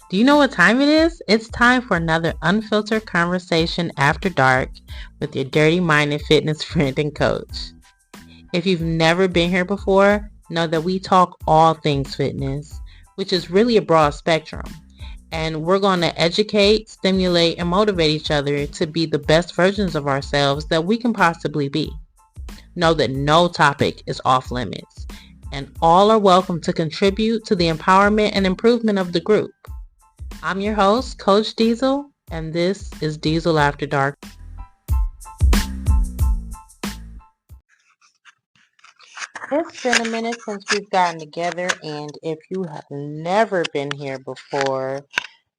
Do you know what time it is? It's time for another unfiltered conversation after dark with your dirty minded fitness friend and coach. If you've never been here before, know that we talk all things fitness, which is really a broad spectrum. And we're going to educate, stimulate, and motivate each other to be the best versions of ourselves that we can possibly be. Know that no topic is off limits, and all are welcome to contribute to the empowerment and improvement of the group. I'm your host, Coach Diesel, and this is Diesel After Dark. It's been a minute since we've gotten together, and if you have never been here before,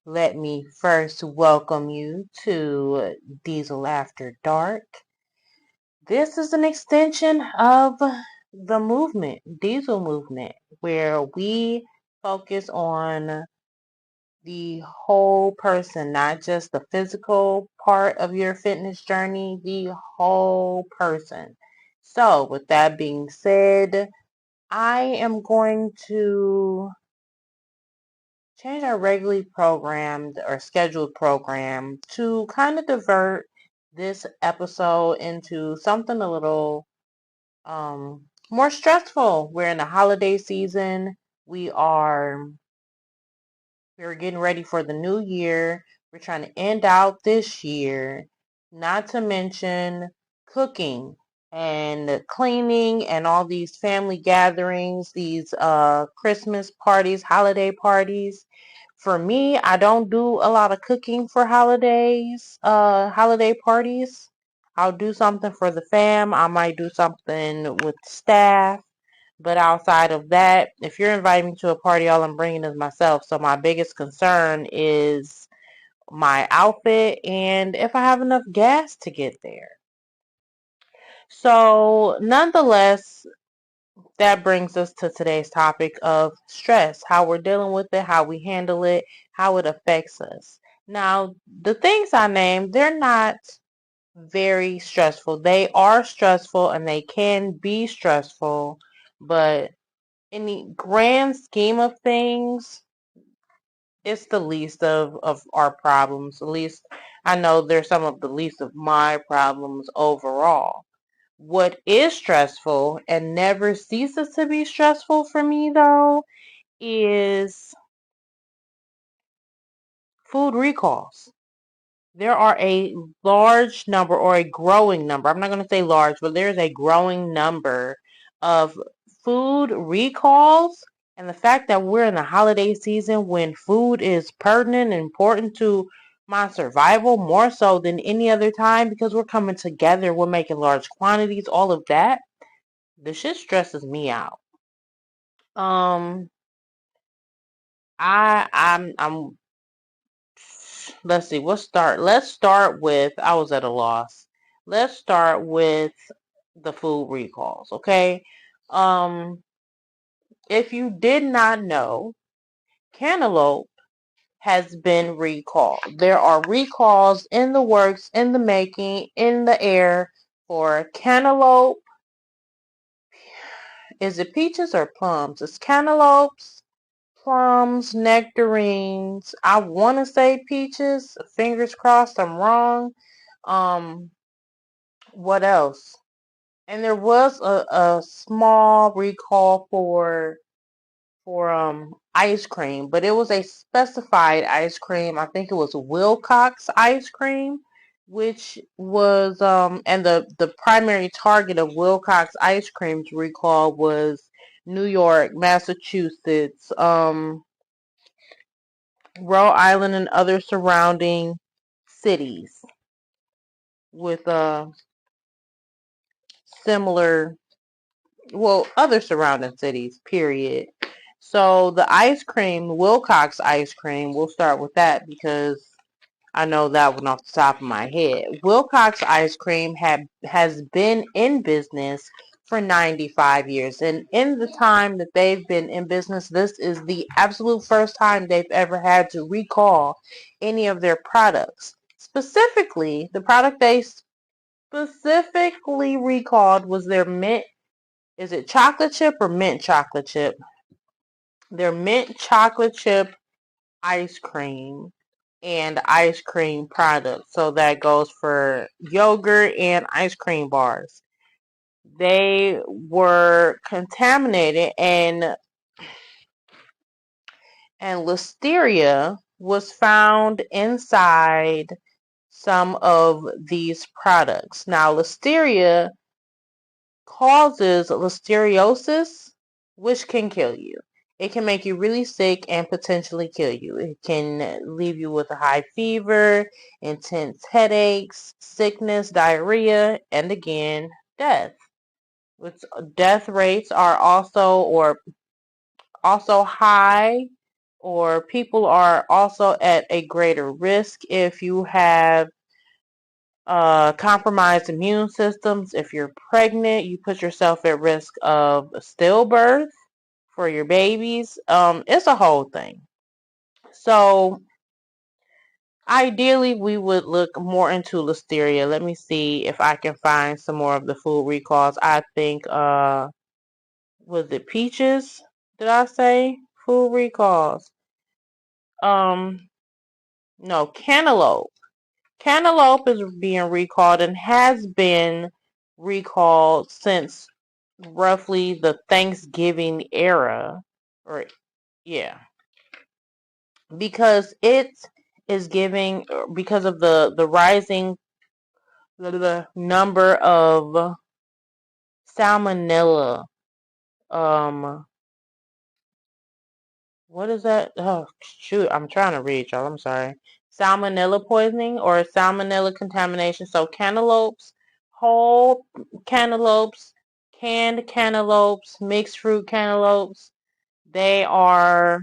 let me first welcome you to Diesel After Dark. This is an extension of the movement, Diesel Movement, where we focus on the whole person, not just the physical part of your fitness journey, the whole person. So, with that being said, I am going to change our regularly programmed or scheduled program to kind of divert this episode into something a little more stressful. We're in the holiday season. We're getting ready for the new year. We're trying to end out this year, not to mention cooking and cleaning and all these family gatherings, these Christmas parties, holiday parties. For me, I don't do a lot of cooking for holiday parties. I'll do something for the fam. I might do something with staff. But outside of that, if you're inviting me to a party, all I'm bringing is myself. So my biggest concern is my outfit and if I have enough gas to get there. So nonetheless, that brings us to today's topic of stress, how we're dealing with it, how we handle it, how it affects us. Now, the things I named, they're not very stressful. They are stressful and they can be stressful, but in the grand scheme of things, it's the least of our problems. At least I know they're some of the least of my problems overall. What is stressful and never ceases to be stressful for me, though, is food recalls. There are a large number or a growing number. I'm not going to say large, but there's a growing number of food recalls. And the fact that we're in the holiday season when food is pertinent and important to my survival more so than any other time because we're coming together, we're making large quantities, all of that. The shit stresses me out. Um, I'm let's see, let's start with I was at a loss. Let's start with the food recalls, okay? Um, if you did not know, cantaloupe has been recalled. There are recalls in the works, in the making, in the air for cantaloupe. Is it peaches or plums? It's cantaloupes, plums, nectarines. I want to say peaches. Fingers crossed I'm wrong. Um, what else? And there was a small recall for ice cream, but it was a specified ice cream. I think it was Wilcox ice cream, which was and the primary target of Wilcox ice cream's recall was New York, Massachusetts, Rhode Island and other surrounding cities with similar, well, other surrounding cities, period. So the ice cream, Wilcox ice cream, we'll start with that because I know that one off the top of my head. Wilcox ice cream has been in business for 95 years. And in the time that they've been in business, this is the absolute first time they've ever had to recall any of their products. Specifically, the product they specifically recalled was their mint. Is it chocolate chip or mint chocolate chip? Their mint chocolate chip ice cream and ice cream products. So that goes for yogurt and ice cream bars. They were contaminated, and listeria was found inside some of these products. Now, listeria causes listeriosis, which can kill you. It can make you really sick and potentially kill you. It can leave you with a high fever, intense headaches, sickness, diarrhea, and again, death. Which death rates are also high, or people are also at a greater risk if you have compromised immune systems. If you're pregnant, you put yourself at risk of stillbirth for your babies. It's a whole thing. So ideally, we would look more into listeria. Let me see if I can find some more of the food recalls. I think was it peaches? Did I say food recalls? Um, no, cantaloupe. Cantaloupe is being recalled and has been recalled since roughly the Thanksgiving era, or yeah, because it is giving because of the rising the number of salmonella. Um, what is that? Oh shoot, I'm trying to read y'all. I'm sorry. Salmonella poisoning or salmonella contamination. So cantaloupes, whole cantaloupes, canned cantaloupes, mixed fruit cantaloupes, they are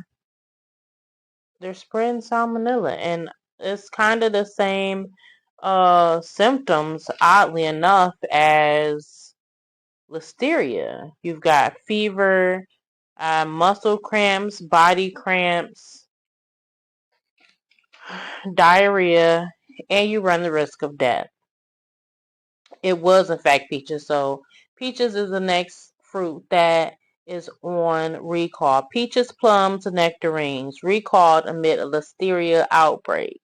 they're spreading salmonella, and it's kind of the same symptoms, oddly enough, as listeria. You've got fever, muscle cramps, body cramps, diarrhea, and you run the risk of death. It was, in fact, peaches. So peaches is the next fruit that is on recall. Peaches, plums, and nectarines recalled amid a listeria outbreak.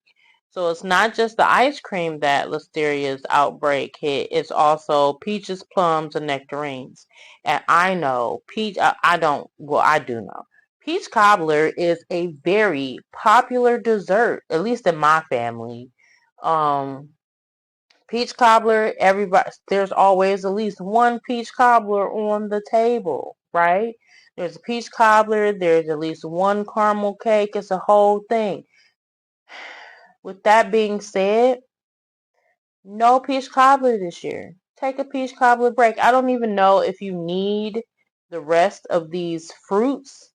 So it's not just the ice cream that listeria's outbreak hit. It's also peaches, plums, and nectarines. And I know peach. I don't. Well, I do know. Peach cobbler is a very popular dessert, at least in my family. Um, Peach cobbler, everybody, there's always at least one peach cobbler on the table, right? There's a peach cobbler, there's at least one caramel cake. It's a whole thing. With that being said, no peach cobbler this year. Take a peach cobbler break. I don't even know if you need the rest of these fruits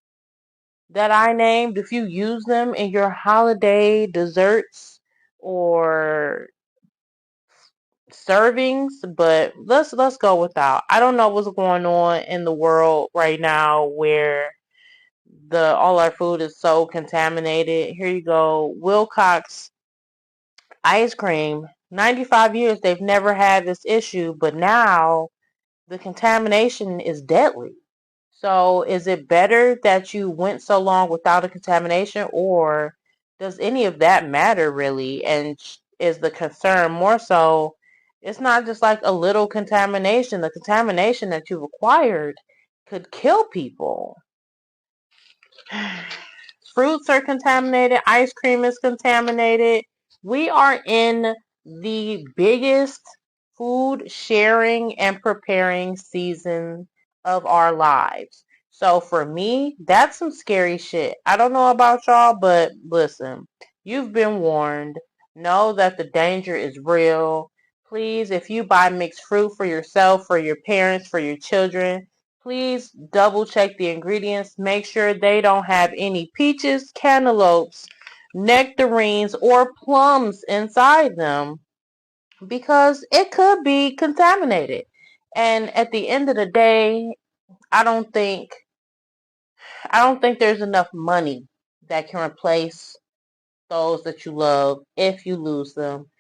that I named, if you use them in your holiday desserts or servings, but let's go without. I don't know what's going on in the world right now where the all our food is so contaminated. Here you go. Wilcox ice cream. 95 years they've never had this issue, but now the contamination is deadly. So is it better that you went so long without a contamination, or does any of that matter really? And is the concern more so it's not just like a little contamination. The contamination that you've acquired could kill people. Fruits are contaminated, ice cream is contaminated. We are in the biggest food sharing and preparing season of our lives. So for me, that's some scary shit. I don't know about y'all, but listen, you've been warned. Know that the danger is real. Please, if you buy mixed fruit for yourself, for your parents, for your children, please double check the ingredients. Make sure they don't have any peaches, cantaloupes, nectarines, or plums inside them because it could be contaminated. And at the end of the day, I don't think I don't think there's enough money that can replace those that you love if you lose them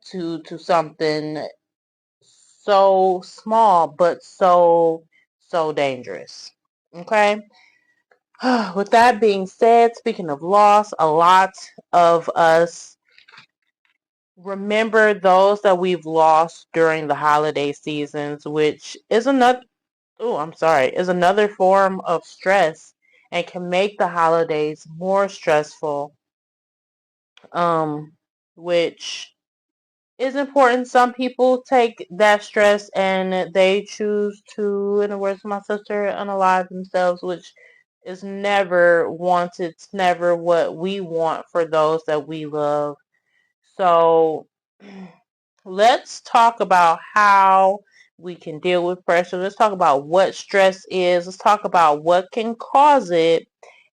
to something so small but so dangerous. Okay? With that being said, speaking of loss, a lot of us remember those that we've lost during the holiday seasons, which is another form of stress and can make the holidays more stressful. Which is important. Some people take that stress and they choose to, in the words of my sister, unalive themselves, which is never wanted. It's never what we want for those that we love. So let's talk about how we can deal with pressure. Let's talk about what stress is. Let's talk about what can cause it,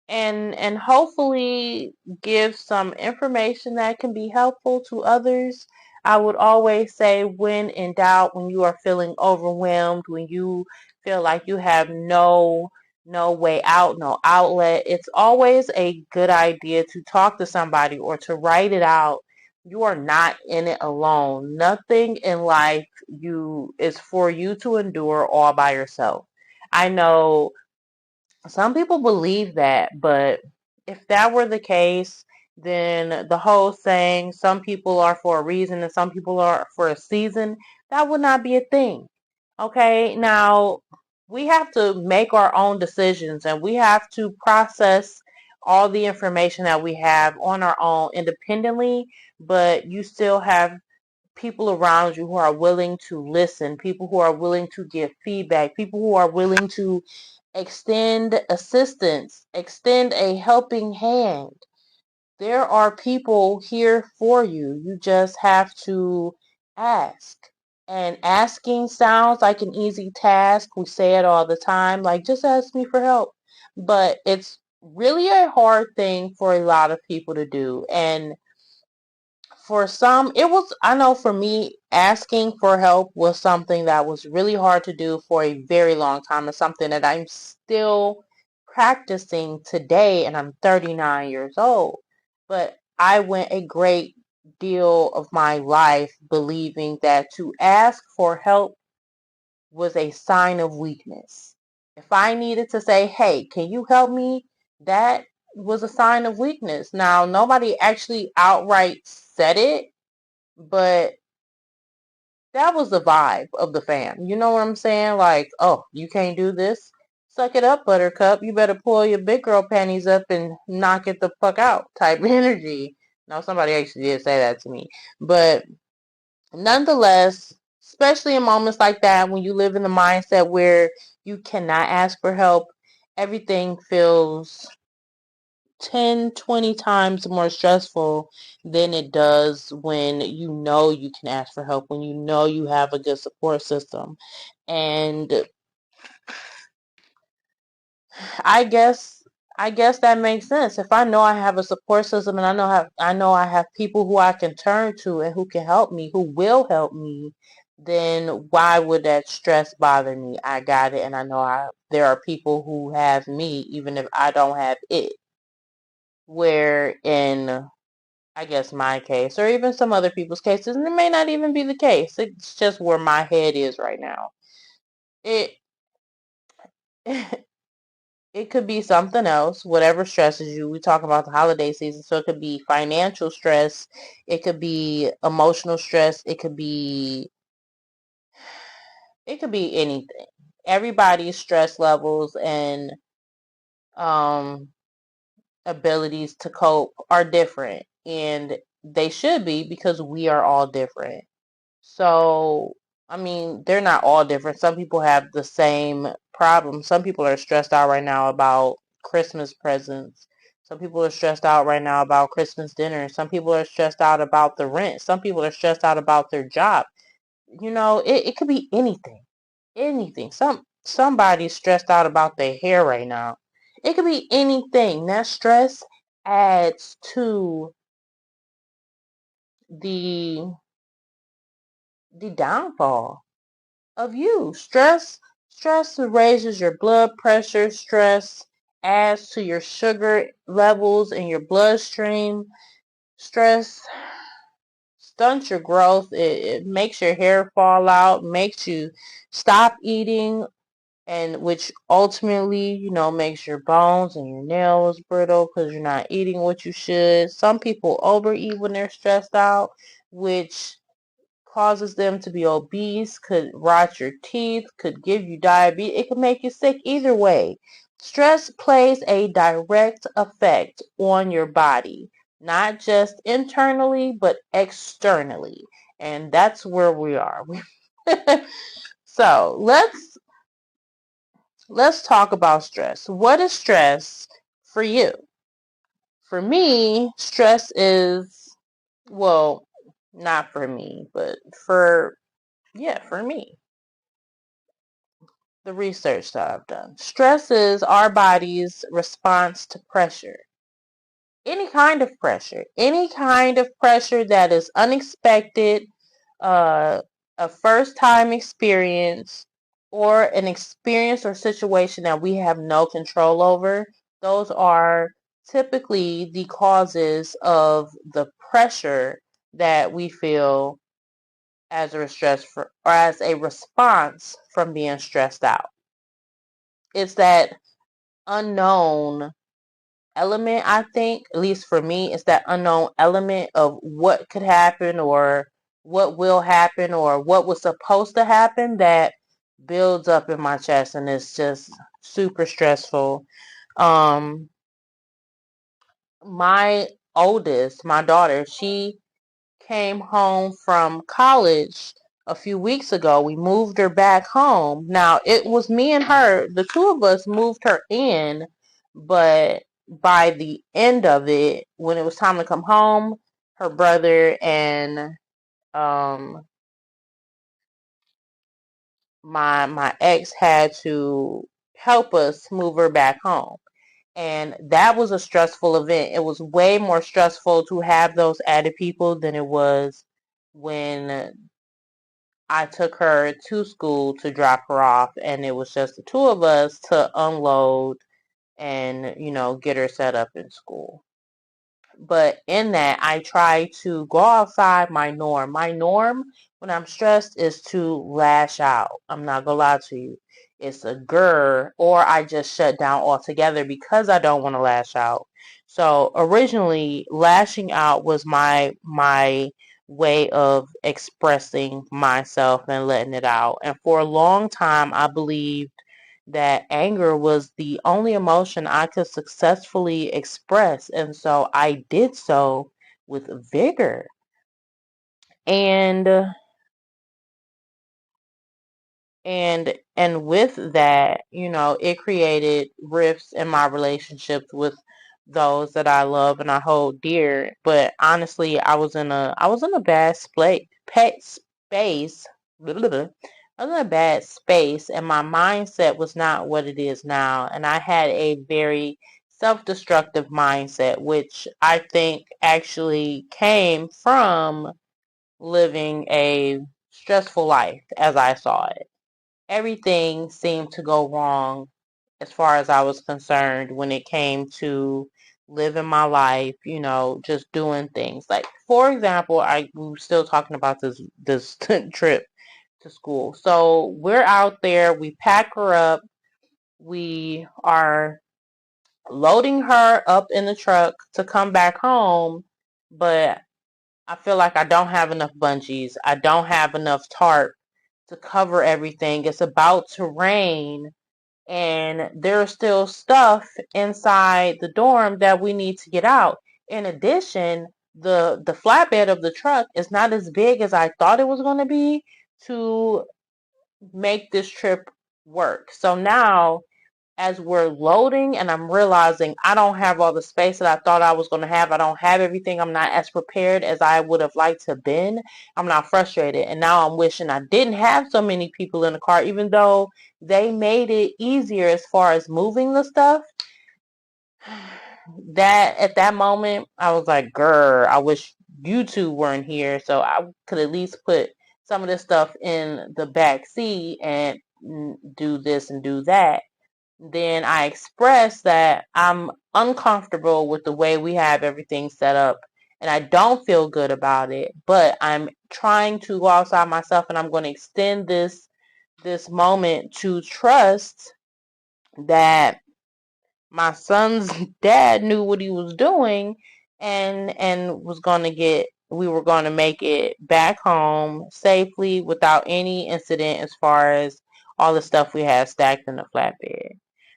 and hopefully give some information that can be helpful to others. I would always say, when in doubt, when you are feeling overwhelmed, when you feel like you have no way out, no outlet, it's always a good idea to talk to somebody or to write it out. You are not in it alone. Nothing in life you is for you to endure all by yourself. I know some people believe that, but if that were the case, then the whole saying, some people are for a reason and some people are for a season, that would not be a thing. Okay, now we have to make our own decisions and we have to process all the information that we have on our own independently, but you still have people around you who are willing to listen, people who are willing to give feedback, people who are willing to extend assistance, extend a helping hand. There are people here for you. You just have to ask. And asking sounds like an easy task. We say it all the time, like, just ask me for help. But it's really a hard thing for a lot of people to do. And for some, it was, I know for me, asking for help was something that was really hard to do for a very long time. It's something that I'm still practicing today, and I'm 39 years old. But I went a great deal of my life believing that to ask for help was a sign of weakness. If I needed to say, hey, can you help me? That was a sign of weakness. Now, nobody actually outright said it, but that was the vibe of the fam. You know what I'm saying? Like, oh, you can't do this? Suck it up, buttercup. You better pull your big girl panties up and knock it the fuck out type energy. No, somebody actually did say that to me. But nonetheless, especially in moments like that, when you live in the mindset where you cannot ask for help, everything feels 10, 20 times more stressful than it does when you know you can ask for help, when you know you have a good support system. And I guess I guess that makes sense. If I know I have a support system and I know I have people who I can turn to and who can help me, who will help me, then why would that stress bother me? I got it, and I know there are people who have me even if I don't have it. Where in, I guess, my case, or even some other people's cases, and it may not even be the case. It's just where my head is right now. It it could be something else, whatever stresses you. We talk about the holiday season, so it could be financial stress, it could be emotional stress, it could be anything. Everybody's stress levels and um abilities to cope are different, and they should be, because we are all different. So, I mean, they're not all different. Some people have the same problem. Some people are stressed out right now about Christmas presents. Some people are stressed out right now about Christmas dinner. Some people are stressed out about the rent. Some people are stressed out about their job. It could be anything. Anything. Somebody's stressed out about their hair right now. It could be anything. That stress adds to the the downfall of you. Stress raises your blood pressure. Stress adds to your sugar levels in your bloodstream. Stress stunts your growth. It makes your hair fall out, makes you stop eating and which ultimately, makes your bones and your nails brittle because you're not eating what you should. Some people overeat when they're stressed out, which causes them to be obese, could rot your teeth, could give you diabetes. It could make you sick either way. Stress plays a direct effect on your body, not just internally, but externally. And that's where we are. So let's talk about stress. What is stress for you? For me, stress is, well, not for me, but for me, the research that I've done. Stress is our body's response to pressure. Any kind of pressure that is unexpected, uh, a first time experience, or an experience or situation that we have no control over. Those are typically the causes of the pressure that we feel as a or as a response from being stressed out. It's that unknown element, I think, at least for me, it's that unknown element of what could happen or what will happen or what was supposed to happen that builds up in my chest, and it's just super stressful. Um, my my daughter, she came home from college a few weeks ago. We moved her back home. Now, it was me and her, the two of us moved her in, but by the end of it, when it was time to come home, her brother and um my ex had to help us move her back home. And that was a stressful event. It was way more stressful to have those added people than it was when I took her to school to drop her off, and it was just the two of us to unload and, get her set up in school. But in that, I try to go outside my norm. My norm when I'm stressed is to lash out. I'm not gonna lie to you. It's a grr, or I just shut down altogether because I don't want to lash out. So originally, lashing out was my way of expressing myself and letting it out. And for a long time, I believed that anger was the only emotion I could successfully express. And so I did so with vigor. And and with that, it created rifts in my relationships with those that I love and I hold dear. But honestly, I was in a bad space. Blah, blah, blah. I was in a bad space, and my mindset was not what it is now. And I had a very self-destructive mindset, which I think actually came from living a stressful life as I saw it. Everything seemed to go wrong as far as I was concerned when it came to living my life, just doing things. Like, for example, we were still talking about this trip to school. So we're out there, we pack her up, we are loading her up in the truck to come back home, but I feel like I don't have enough bungees. I don't have enough tarp to cover everything. It's about to rain, and there's still stuff inside the dorm that we need to get out. In addition, the flatbed of the truck is not as big as I thought it was going to be to make this trip work. So now, as we're loading and I'm realizing I don't have all the space that I thought I was going to have. I don't have everything. I'm not as prepared as I would have liked to been. I'm not frustrated. And now I'm wishing I didn't have so many people in the car, even though they made it easier as far as moving the stuff. That at that moment, I was like, grr, I wish you two weren't here so I could at least put some of this stuff in the back seat and do this and do that. Then I express that I'm uncomfortable with the way we have everything set up and I don't feel good about it, but I'm trying to go outside myself and I'm going to extend this moment to trust that my son's dad knew what he was doing, and was going to get we were going to make it back home safely without any incident as far as all the stuff we had stacked in the flatbed.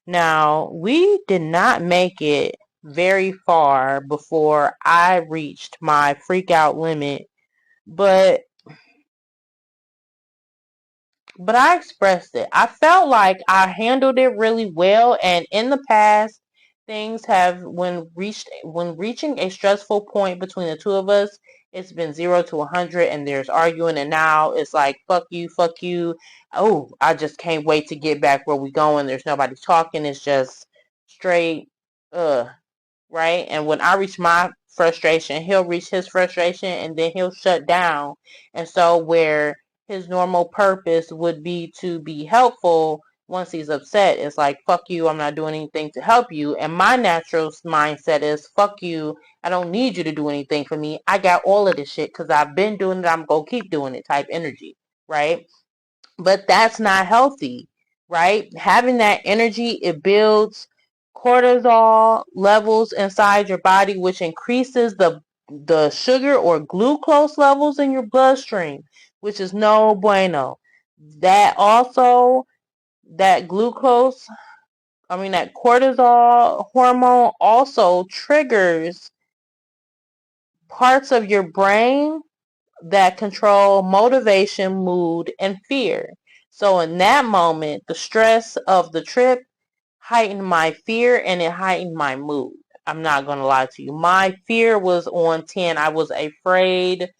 Now, we did not make it very far before I reached my freak out limit, but I expressed it. I felt like I handled it really well, and in the past, things have when reaching a stressful point between the two of us, it's been 0 to 100, and there's arguing, and now it's like fuck you, fuck you. Oh, I just can't wait to get back where we going. There's nobody talking. It's just straight, ugh, right? And when I reach my frustration, he'll reach his frustration and then he'll shut down. And so, where his normal purpose would be to be helpful, once he's upset, it's like, fuck you, I'm not doing anything to help you. And my natural mindset is, fuck you, I don't need you to do anything for me. I got all of this shit because I've been doing it, I'm going to keep doing it type energy, right? But that's not healthy, right? Having that energy, it builds cortisol levels inside your body, which increases the sugar or glucose levels in your bloodstream, which is no bueno. That also, that glucose, that cortisol hormone also triggers parts of your brain that control motivation, mood, and fear. So in that moment, the stress of the trip heightened my fear and it heightened my mood. I'm not going to lie to you. My fear was on 10. I was afraid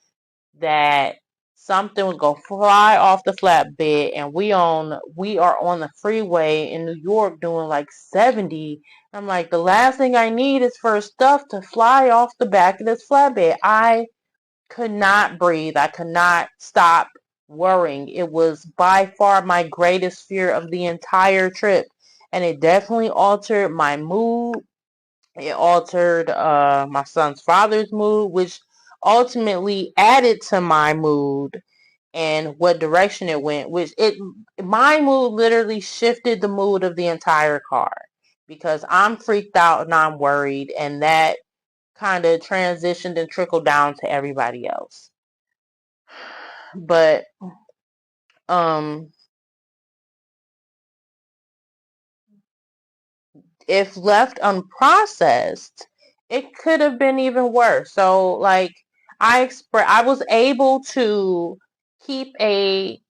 that something was going to fly off the flatbed, and we are on the freeway in New York doing like 70. I'm like, the last thing I need is for stuff to fly off the back of this flatbed. I could not breathe. I could not stop worrying. It was by far my greatest fear of the entire trip. And it definitely altered my mood. It altered my son's father's mood, which ultimately added to my mood and what direction it went, my mood literally shifted the mood of the entire car because I'm freaked out and I'm worried, and that kind of transitioned and trickled down to everybody else. But um if left unprocessed, it could have been even worse. So like I was able to keep a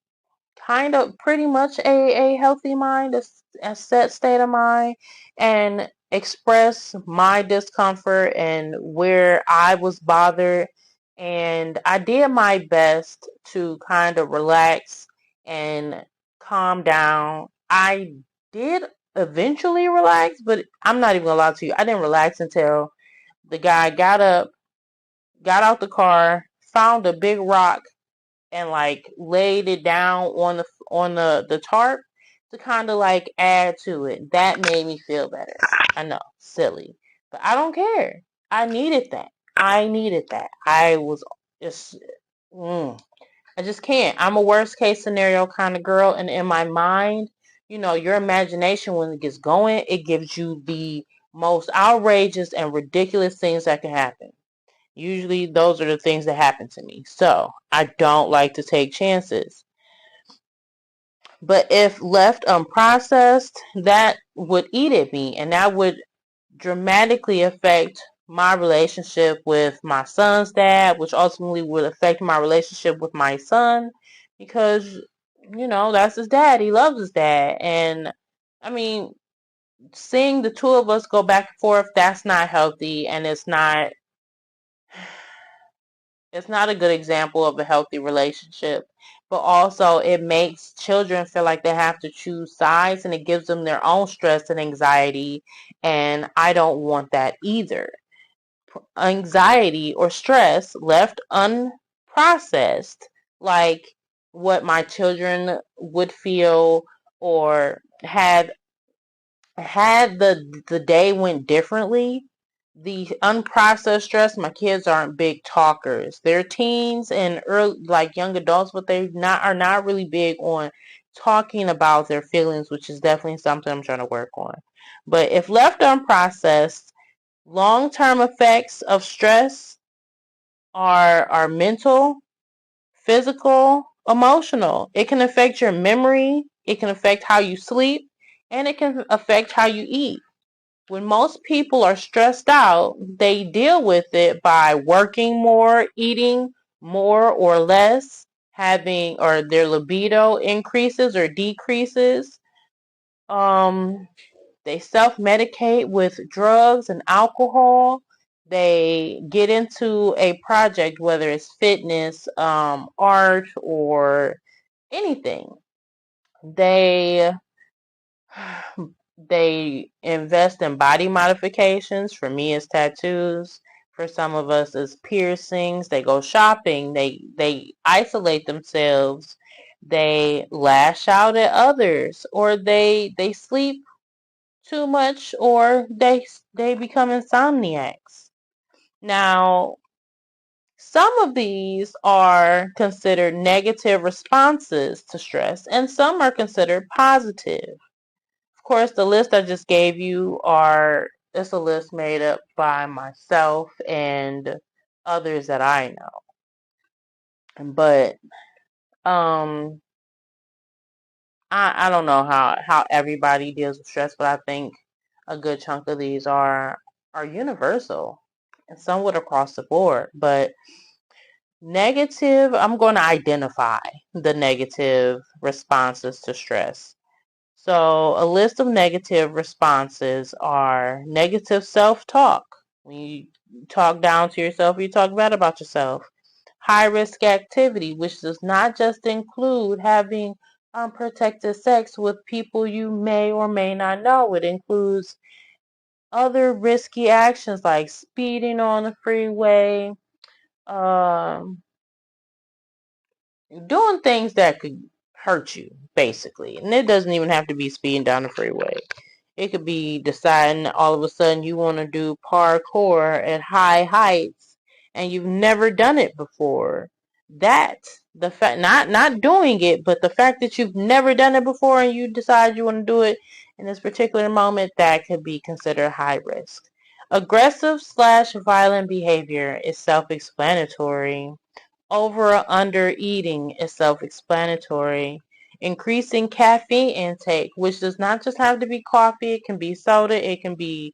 kind of pretty much a healthy mind, a set state of mind, and express my discomfort and where I was bothered. And I did my best to kind of relax and calm down. I did eventually relax, but I'm not even gonna lie to you. I didn't relax until the guy got up, got out the car, found a big rock, and like laid it down on the tarp to kind of like add to it. That made me feel better. I know, silly, but I don't care. I needed that. I needed that. I was just, I just can't. I'm a worst case scenario kind of girl, and in my mind, your imagination when it gets going, it gives you the most outrageous and ridiculous things that can happen. Usually those are the things that happen to me. So I don't like to take chances. But if left unprocessed, that would eat at me, and that would dramatically affect my relationship with my son's dad, which ultimately would affect my relationship with my son because, that's his dad. He loves his dad. And I mean, seeing the two of us go back and forth, that's not healthy, and it's not a good example of a healthy relationship. But also, it makes children feel like they have to choose sides, and it gives them their own stress and anxiety. And I don't want that either. Anxiety or stress left unprocessed, like what my children would feel, or had the day went differently, the unprocessed stress. My kids aren't big talkers. They're teens and early, like young adults, but they not are not really big on talking about their feelings, which is definitely something I'm trying to work on. But if left unprocessed, long-term effects of stress are mental, physical, emotional. It can affect your memory, it can affect how you sleep, and it can affect how you eat. When most people are stressed out, they deal with it by working more, eating more or less, having or their libido increases or decreases. Um, they self-medicate with drugs and alcohol. They get into a project, whether it's fitness, art, or anything. They they invest in body modifications. For me, it's tattoos. For some of us, it's piercings. They go shopping. They isolate themselves. They lash out at others, or they sleep too much, or they become insomniacs. Now, some of these are considered negative responses to stress, and some are considered positive. Of course, the list I just gave you it's a list made up by myself and others that I know. But I don't know how everybody deals with stress, but I think a good chunk of these are universal and somewhat across the board. But negative, I'm going to identify the negative responses to stress. So, a list of negative responses are negative self-talk. When you talk down to yourself, you talk bad about yourself. High risk activity, which does not just include having unprotected sex with people you may or may not know. It includes other risky actions like speeding on the freeway, um, doing things that could hurt you, basically. And it doesn't even have to be speeding down the freeway. It could be deciding all of a sudden you want to do parkour at high heights and you've never done it before. That the fact not doing it, but the fact that you've never done it before and you decide you want to do it in this particular moment, that could be considered high risk. Aggressive slash violent behavior is self-explanatory. Over or under eating is self-explanatory. Increasing caffeine intake, which does not just have to be coffee, it can be soda, it can be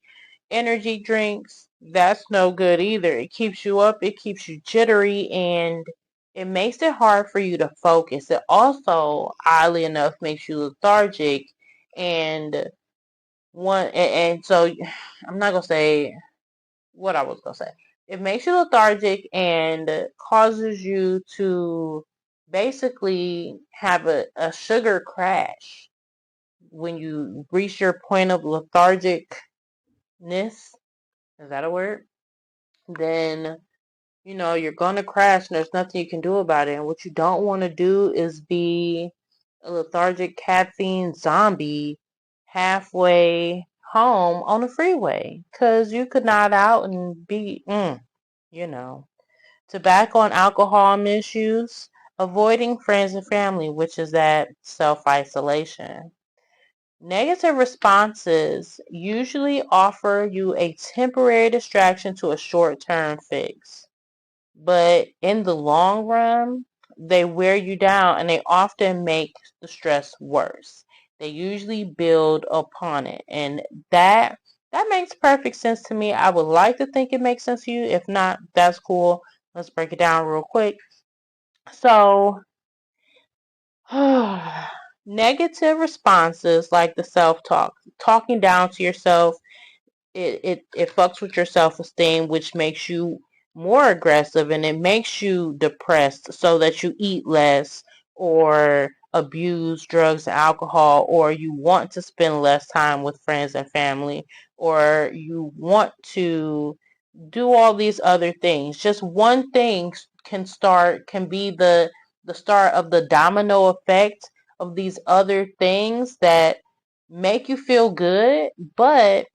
energy drinks. That's no good either. It keeps you up, it keeps you jittery, and it makes it hard for you to focus. It also, oddly enough, makes you lethargic and so I'm not gonna say what I was gonna say. It makes you lethargic and causes you to basically have a sugar crash when you reach your point of lethargicness. Is that a word? Then you're gonna crash and there's nothing you can do about it. And what you don't want to do is be a lethargic caffeine zombie halfway home on the freeway, because you could nod out and be you know. Tobacco and alcohol misuse, avoiding friends and family, which is that self-isolation. Negative responses usually offer you a temporary distraction to a short-term fix, but in the long run, they wear you down and they often make the stress worse. They usually build upon it, and that makes perfect sense to me. I would like to think it makes sense to you. If not, that's cool. Let's break it down real quick. So, negative responses like the self-talk, talking down to yourself, it fucks with your self-esteem, which makes you more aggressive, and it makes you depressed so that you eat less or abuse drugs and alcohol, or you want to spend less time with friends and family, or you want to do all these other things. Just one thing can be the start of the domino effect of these other things that make you feel good, but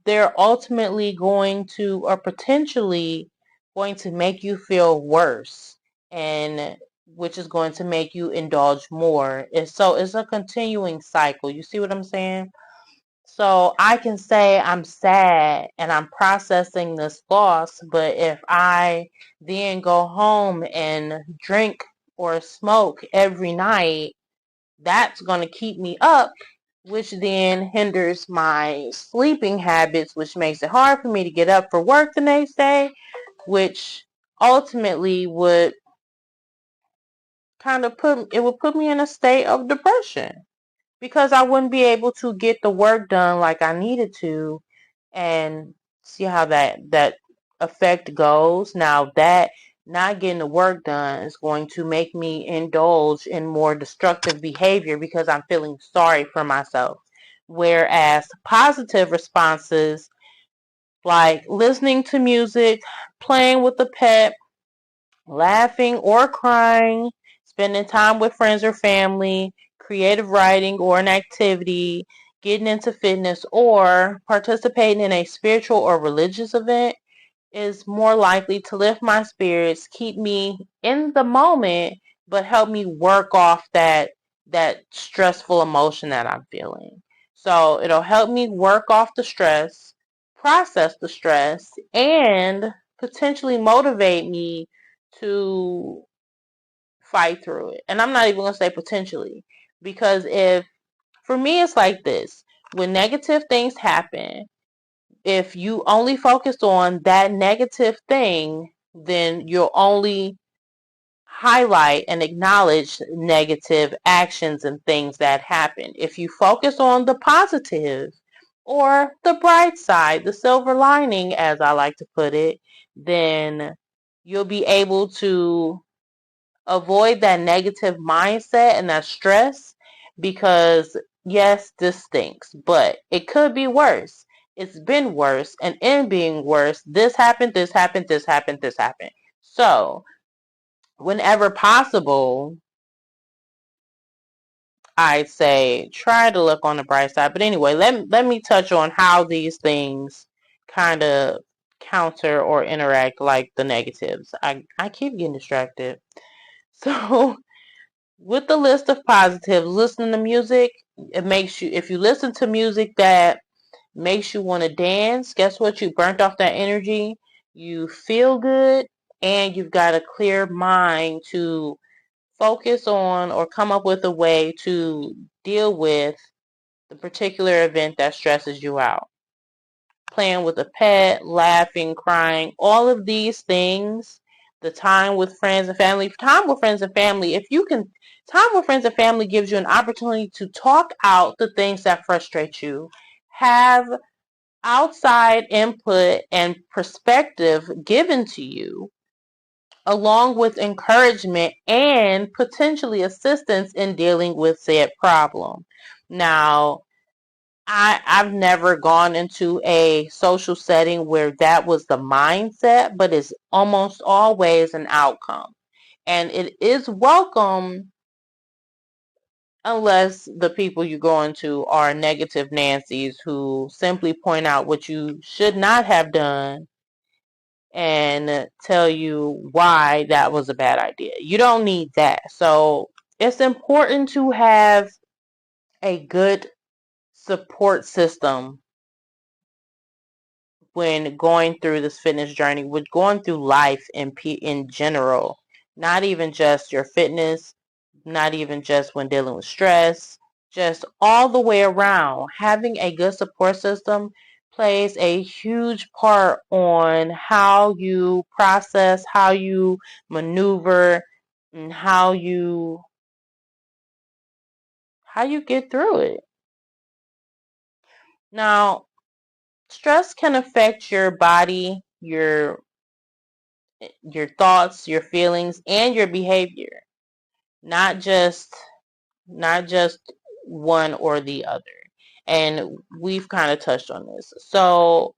they're ultimately going to, or potentially going to, make you feel worse. And which is going to make you indulge more. It's a continuing cycle. You see what I'm saying? So I can say I'm sad and I'm processing this loss, but if I then go home and drink or smoke every night, that's going to keep me up, which then hinders my sleeping habits, which makes it hard for me to get up for work the next day, which ultimately would put me in a state of depression because I wouldn't be able to get the work done like I needed to, and see how that effect goes. Now that not getting the work done is going to make me indulge in more destructive behavior because I'm feeling sorry for myself. Whereas positive responses like listening to music, playing with a pet, laughing or crying, spending time with friends or family, creative writing or an activity, getting into fitness, or participating in a spiritual or religious event is more likely to lift my spirits, keep me in the moment, but help me work off that stressful emotion that I'm feeling. So it'll help me work off the stress, process the stress, and potentially motivate me to fight through it. And I'm not even going to say potentially, because if for me it's like this, when negative things happen, if you only focus on that negative thing, then you'll only highlight and acknowledge negative actions and things that happen. If you focus on the positive or the bright side, the silver lining, as I like to put it, then you'll be able to avoid that negative mindset and that stress because yes, this stinks, but it could be worse. It's been worse, and in being worse, this happened, this happened, this happened, this happened. So, whenever possible, I say try to look on the bright side. But anyway, let me touch on how these things kind of counter or interact like the negatives. I keep getting distracted. So, with the list of positives, listening to music, it makes you, if you listen to music that makes you want to dance, guess what? You burnt off that energy, you feel good, and you've got a clear mind to focus on or come up with a way to deal with the particular event that stresses you out. Playing with a pet, laughing, crying, all of these things, the time with friends and family, if you can, time with friends and family gives you an opportunity to talk out the things that frustrate you, have outside input and perspective given to you, along with encouragement and potentially assistance in dealing with said problem. Now, I've never gone into a social setting where that was the mindset, but it's almost always an outcome. And it is welcome unless the people you go into are negative Nancy's who simply point out what you should not have done and tell you why that was a bad idea. You don't need that. So it's important to have a good support system when going through this fitness journey, with going through life in general, not even just your fitness, not even just when dealing with stress, just all the way around. Having a good support system plays a huge part on how you process, how you maneuver, and how you get through it. Now, stress can affect your body, your thoughts, your feelings, and your behavior. Not just one or the other. And we've kind of touched on this. So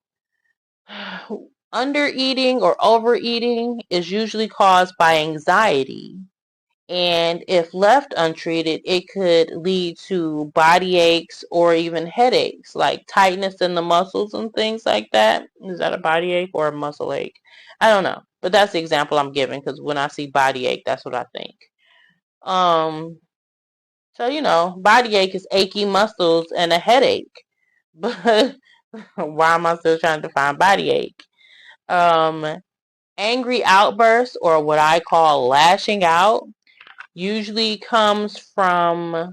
under eating or overeating is usually caused by anxiety. And if left untreated, it could lead to body aches or even headaches, like tightness in the muscles and things like that. Is that a body ache or a muscle ache? I don't know. But that's the example I'm giving because when I see body ache, that's what I think. Um, so body ache is achy muscles and a headache. But why am I still trying to define body ache? Angry outbursts, or what I call lashing out, usually comes from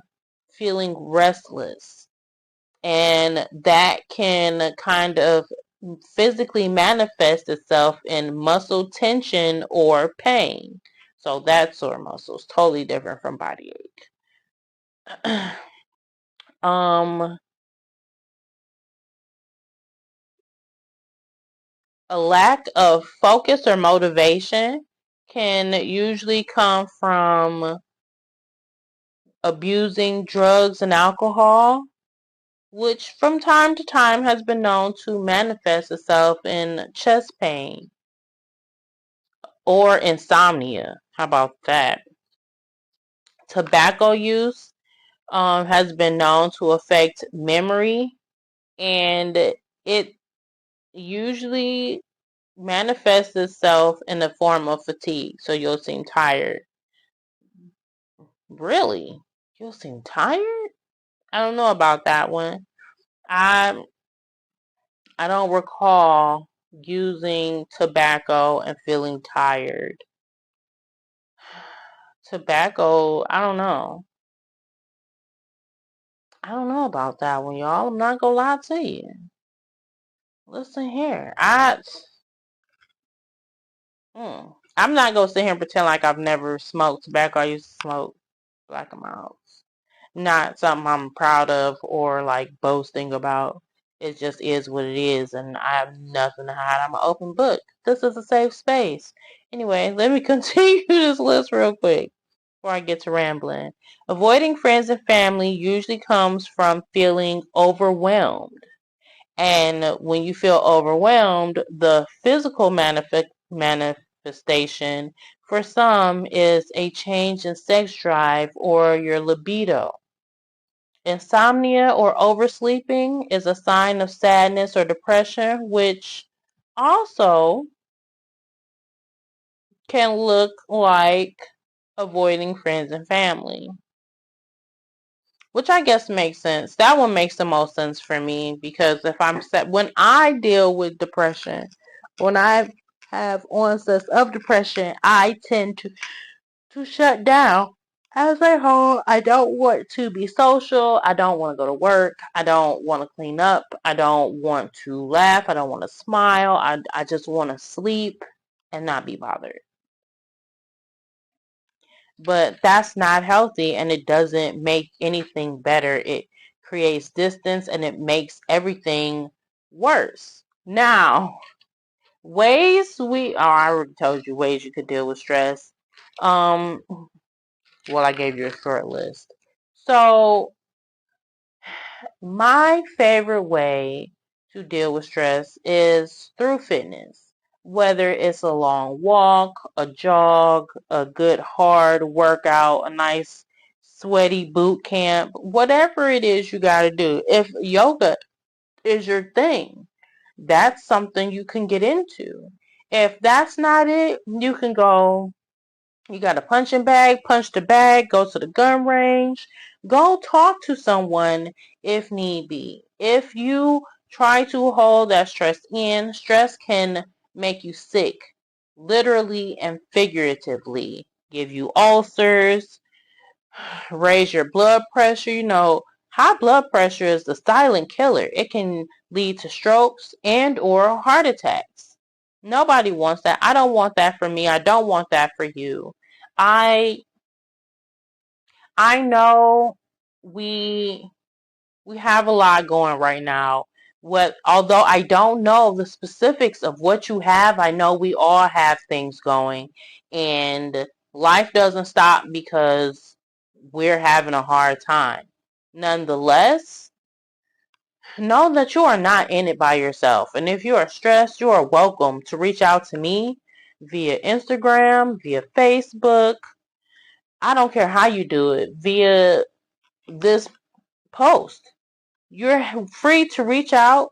feeling restless. And that can kind of physically manifest itself in muscle tension or pain. So that's sore muscles, totally different from body ache. um, a lack of focus or motivation can usually come from abusing drugs and alcohol, which from time to time has been known to manifest itself in chest pain or insomnia. How about that? Tobacco use has been known to affect memory, and it usually manifests itself in the form of fatigue. So you'll seem tired. Really? You'll seem tired? I don't know about that one. I I don't recall using tobacco and feeling tired. Tobacco, I don't know. I don't know about that one, y'all. I'm not gonna lie to you. Listen here. I'm not gonna sit here and pretend like I've never smoked tobacco. I used to smoke Black and Milds. Not something I'm proud of or like boasting about. It just is what it is, and I have nothing to hide. I'm an open book. This is a safe space. Anyway, let me continue this list real quick before I get to rambling. Avoiding friends and family usually comes from feeling overwhelmed. And when you feel overwhelmed, the physical manifestation for some is a change in sex drive or your libido. Insomnia or oversleeping is a sign of sadness or depression, which also can look like avoiding friends and family, which I guess makes sense. That one makes the most sense for me because if I'm set, when I deal with depression, when I have onsets of depression, I tend to shut down. As a whole, I don't want to be social. I don't want to go to work. I don't want to clean up. I don't want to laugh. I don't want to smile. I just want to sleep and not be bothered. But that's not healthy and it doesn't make anything better. It creates distance and it makes everything worse. Now, I already told you ways you could deal with stress. Um, well, I gave you a short list. So, my favorite way to deal with stress is through fitness. Whether it's a long walk, a jog, a good hard workout, a nice sweaty boot camp, whatever it is you got to do. If yoga is your thing, that's something you can get into. If that's not it, you got a punching bag, punch the bag, go to the gun range, go talk to someone if need be. If you try to hold that stress in, stress can make you sick, literally and figuratively, give you ulcers, raise your blood pressure. High blood pressure is the silent killer. It can lead to strokes and or heart attacks. Nobody wants that. I don't want that for me. I don't want that for you. I I know we we have a lot going right now. Although I don't know the specifics of what you have, I know we all have things going, and life doesn't stop because we're having a hard time. Nonetheless, know that you are not in it by yourself. And if you are stressed, you are welcome to reach out to me via Instagram, via Facebook. I don't care how you do it, via this post. You're free to reach out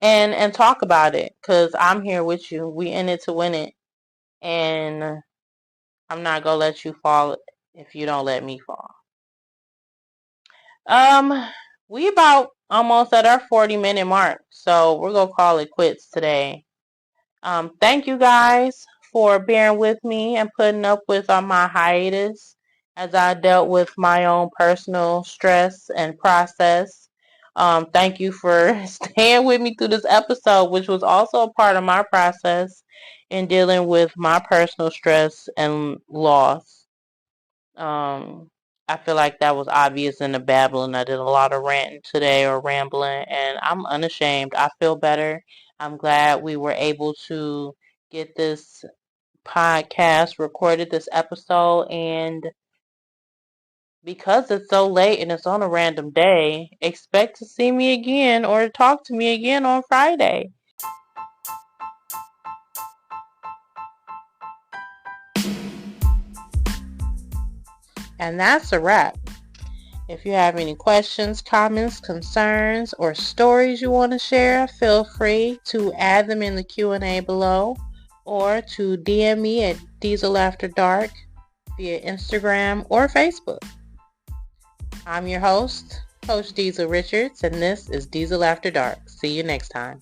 and talk about it because I'm here with you. We in it to win it, and I'm not gonna let you fall. if you don't let me fall. We about almost at our 40-minute mark, so we're gonna call it quits today. Thank you guys for bearing with me and putting up with my hiatus as I dealt with my own personal stress and process. Thank you for staying with me through this episode, which was also a part of my process in dealing with my personal stress and loss. I feel like that was obvious in the babbling. I did a lot of ranting today or rambling, and I'm unashamed. I feel better. I'm glad we were able to get this podcast recorded, this episode, and because it's so late and it's on a random day, expect to see me again or talk to me again on Friday. And that's a wrap. If you have any questions, comments, concerns, or stories you want to share, feel free to add them in the Q&A below or to DM me at Diesel After Dark via Instagram or Facebook. I'm your host, Coach Diesel Richards, and this is Diesel After Dark. See you next time.